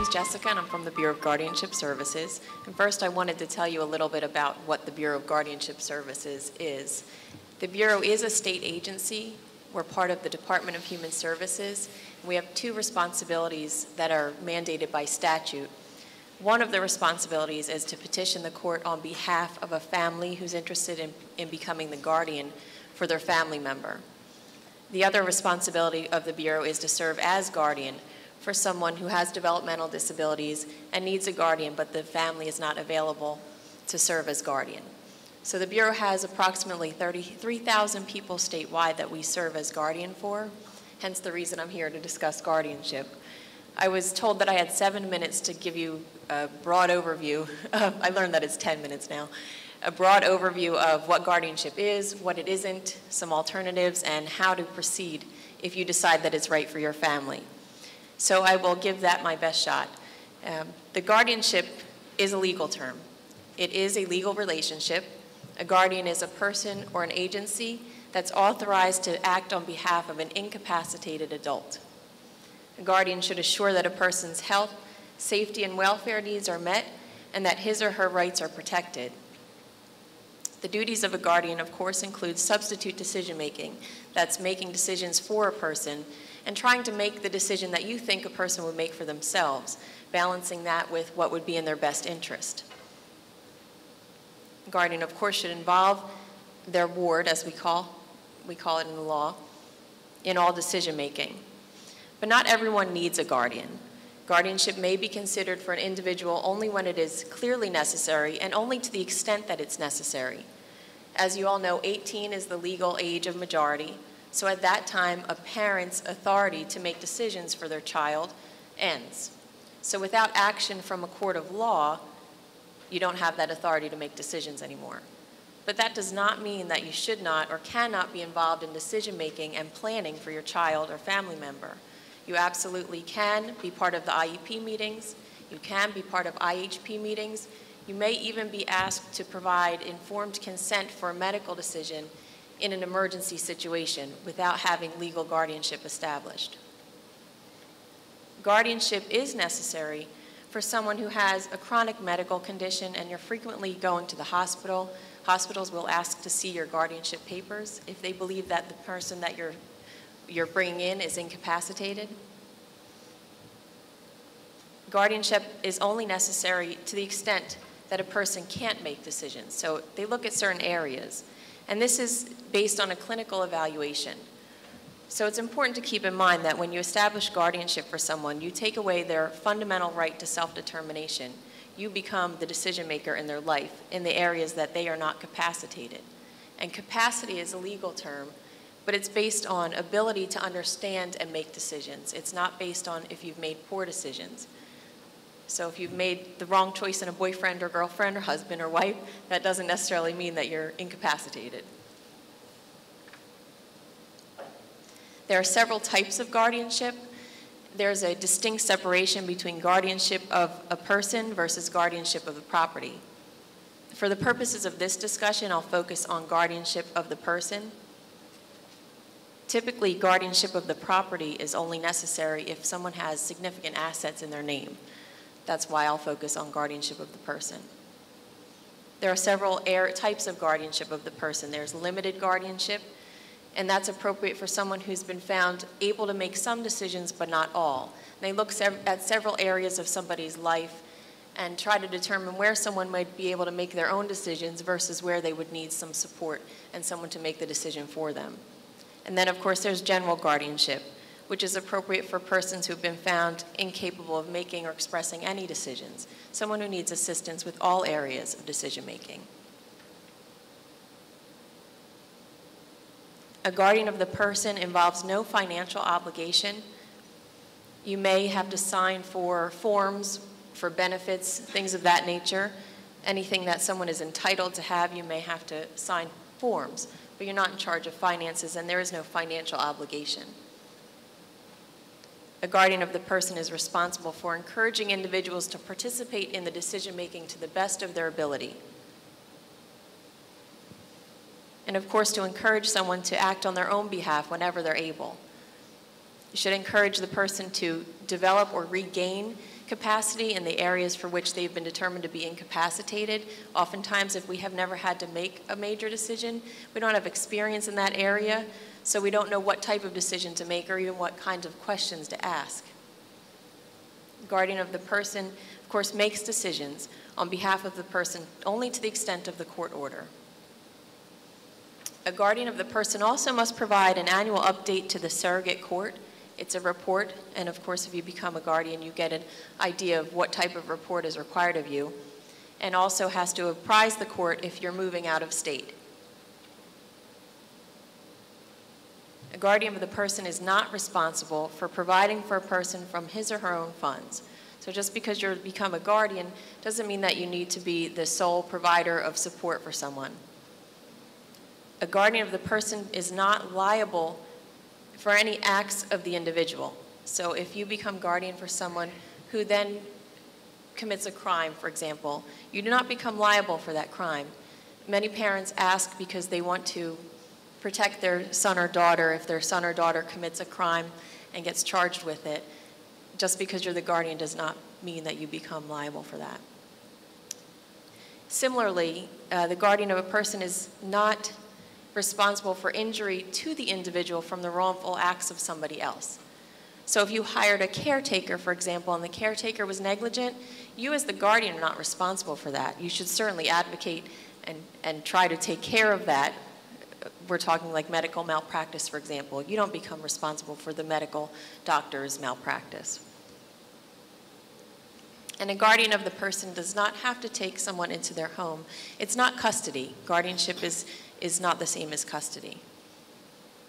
is Jessica, and I'm from the Bureau of Guardianship Services. And first, I wanted to tell you a little bit about what the Bureau of Guardianship Services is. The Bureau is a state agency. We're part of the Department of Human Services. We have two responsibilities that are mandated by statute. One of the responsibilities is to petition the court on behalf of a family who's interested in becoming the guardian for their family member. The other responsibility of the Bureau is to serve as guardian for someone who has developmental disabilities and needs a guardian, but the family is not available to serve as guardian. So the Bureau has approximately 33,000 people statewide that we serve as guardian for, hence the reason I'm here to discuss guardianship. I was told that I had 7 minutes to give you a broad overview. I learned that it's 10 minutes now. A broad overview of what guardianship is, what it isn't, some alternatives, and how to proceed if you decide that it's right for your family. So I will give that my best shot. The guardianship is a legal term. It is a legal relationship. A guardian is a person or an agency that's authorized to act on behalf of an incapacitated adult. A guardian should assure that a person's health, safety, and welfare needs are met and that his or her rights are protected. The duties of a guardian, of course, include substitute decision-making. That's making decisions for a person and trying to make the decision that you think a person would make for themselves, balancing that with what would be in their best interest. A guardian, of course, should involve their ward, as we call it in the law, in all decision-making. But not everyone needs a guardian. Guardianship may be considered for an individual only when it is clearly necessary and only to the extent that it's necessary. As you all know, 18 is the legal age of majority, so at that time, a parent's authority to make decisions for their child ends. So without action from a court of law, you don't have that authority to make decisions anymore. But that does not mean that you should not or cannot be involved in decision-making and planning for your child or family member. You absolutely can be part of the IEP meetings. You can be part of IHP meetings. You may even be asked to provide informed consent for a medical decision in an emergency situation without having legal guardianship established. Guardianship is necessary for someone who has a chronic medical condition and you're frequently going to the hospital. Hospitals will ask to see your guardianship papers if they believe that the person that you're bringing in is incapacitated. Guardianship is only necessary to the extent that a person can't make decisions. So they look at certain areas. And this is based on a clinical evaluation. So it's important to keep in mind that when you establish guardianship for someone, you take away their fundamental right to self-determination. You become the decision maker in their life in the areas that they are not capacitated. And capacity is a legal term, but it's based on ability to understand and make decisions. It's not based on if you've made poor decisions. So if you've made the wrong choice in a boyfriend or girlfriend or husband or wife, that doesn't necessarily mean that you're incapacitated. There are several types of guardianship. There's a distinct separation between guardianship of a person versus guardianship of the property. For the purposes of this discussion, I'll focus on guardianship of the person. Typically, guardianship of the property is only necessary if someone has significant assets in their name. That's why I'll focus on guardianship of the person. There are several types of guardianship of the person. There's limited guardianship, and that's appropriate for someone who's been found able to make some decisions but not all. They look at several areas of somebody's life and try to determine where someone might be able to make their own decisions versus where they would need some support and someone to make the decision for them. And then, of course, there's general guardianship, which is appropriate for persons who have been found incapable of making or expressing any decisions, someone who needs assistance with all areas of decision-making. A guardian of the person involves no financial obligation. You may have to sign for forms, for benefits, things of that nature. Anything that someone is entitled to have, you may have to sign forms, but you're not in charge of finances and there is no financial obligation. A guardian of the person is responsible for encouraging individuals to participate in the decision-making to the best of their ability. And of course, to encourage someone to act on their own behalf whenever they're able. You should encourage the person to develop or regain capacity in the areas for which they've been determined to be incapacitated. Oftentimes, if we have never had to make a major decision, we don't have experience in that area, so we don't know what type of decision to make or even what kinds of questions to ask. The guardian of the person, of course, makes decisions on behalf of the person only to the extent of the court order. A guardian of the person also must provide an annual update to the surrogate court. It's a report, and of course, if you become a guardian, you get an idea of what type of report is required of you, and also has to apprise the court if you're moving out of state. A guardian of the person is not responsible for providing for a person from his or her own funds. So just because you become a guardian doesn't mean that you need to be the sole provider of support for someone. A guardian of the person is not liable for any acts of the individual. So if you become guardian for someone who then commits a crime, for example, you do not become liable for that crime. Many parents ask because they want to protect their son or daughter if their son or daughter commits a crime and gets charged with it. Just because you're the guardian does not mean that you become liable for that. Similarly, the guardian of a person is not responsible for injury to the individual from the wrongful acts of somebody else. So if you hired a caretaker, for example, and the caretaker was negligent, you as the guardian are not responsible for that. You should certainly advocate and try to take care of that. We're talking like medical malpractice, for example. You don't become responsible for the medical doctor's malpractice. And a guardian of the person does not have to take someone into their home. It's not custody. Guardianship is not the same as custody.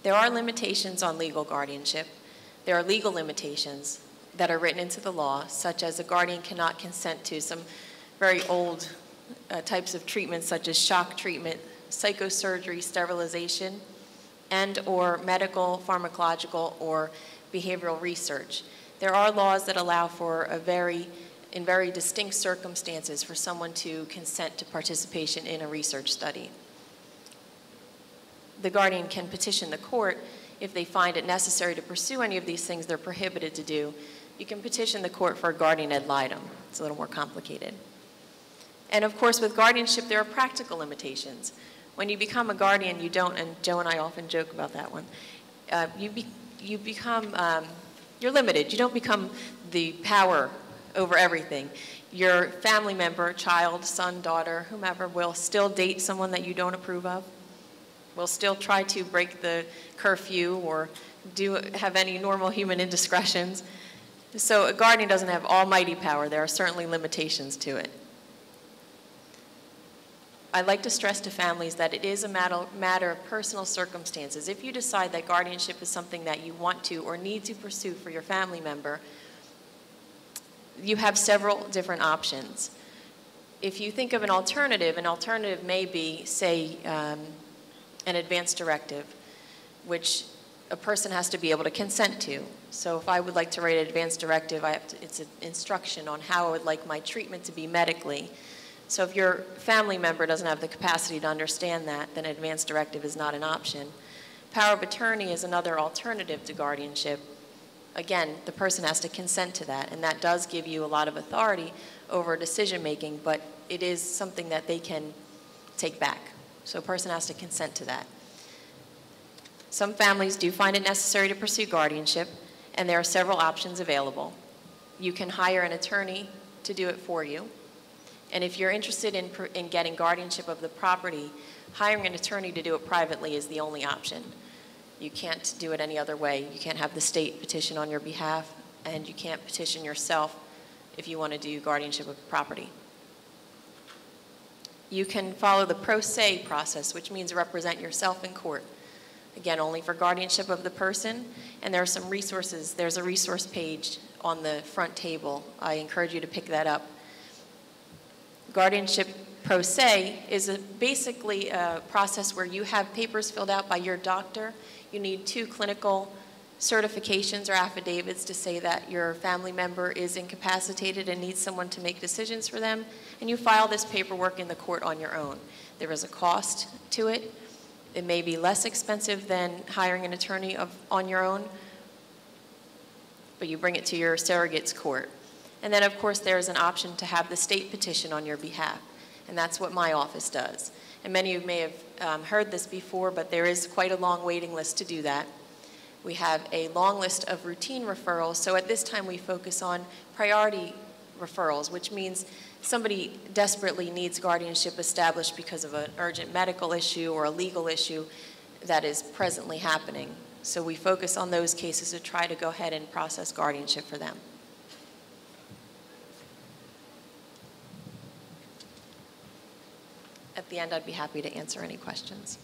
There are limitations on legal guardianship. There are legal limitations that are written into the law, such as a guardian cannot consent to some very old types of treatments, such as shock treatment, psychosurgery, sterilization, and or medical, pharmacological, or behavioral research. There are laws that allow for in very distinct circumstances for someone to consent to participation in a research study. The guardian can petition the court if they find it necessary to pursue any of these things they're prohibited to do. You can petition the court for a guardian ad litem. It's a little more complicated. And of course, with guardianship, there are practical limitations. When you become a guardian, you don't, and Joe and I often joke about that one, you're limited. You don't become the power over everything. Your family member, child, son, daughter, whomever, will still date someone that you don't approve of, will still try to break the curfew or have any normal human indiscretions. So a guardian doesn't have almighty power. There are certainly limitations to it. I'd like to stress to families that it is a matter of personal circumstances. If you decide that guardianship is something that you want to or need to pursue for your family member, you have several different options. If you think of an alternative may be, say, an advance directive, which a person has to be able to consent to. So if I would like to write an advance directive, it's an instruction on how I would like my treatment to be medically. So if your family member doesn't have the capacity to understand that, then advance directive is not an option. Power of attorney is another alternative to guardianship. Again, the person has to consent to that, and that does give you a lot of authority over decision making, but it is something that they can take back. So a person has to consent to that. Some families do find it necessary to pursue guardianship, and there are several options available. You can hire an attorney to do it for you. And if you're interested in getting guardianship of the property, hiring an attorney to do it privately is the only option. You can't do it any other way. You can't have the state petition on your behalf, and you can't petition yourself if you want to do guardianship of the property. You can follow the pro se process, which means represent yourself in court. Again, only for guardianship of the person, and there are some resources. There's a resource page on the front table. I encourage you to pick that up. Guardianship pro se is basically a process where you have papers filled out by your doctor. You need 2 clinical certifications or affidavits to say that your family member is incapacitated and needs someone to make decisions for them, and you file this paperwork in the court on your own. There is a cost to it. It may be less expensive than hiring an attorney on your own, but you bring it to your surrogate's court. And then, of course, there is an option to have the state petition on your behalf, and that's what my office does. And many of you may have heard this before, but there is quite a long waiting list to do that. We have a long list of routine referrals, so at this time we focus on priority referrals, which means somebody desperately needs guardianship established because of an urgent medical issue or a legal issue that is presently happening. So we focus on those cases to try to go ahead and process guardianship for them. At the end, I'd be happy to answer any questions.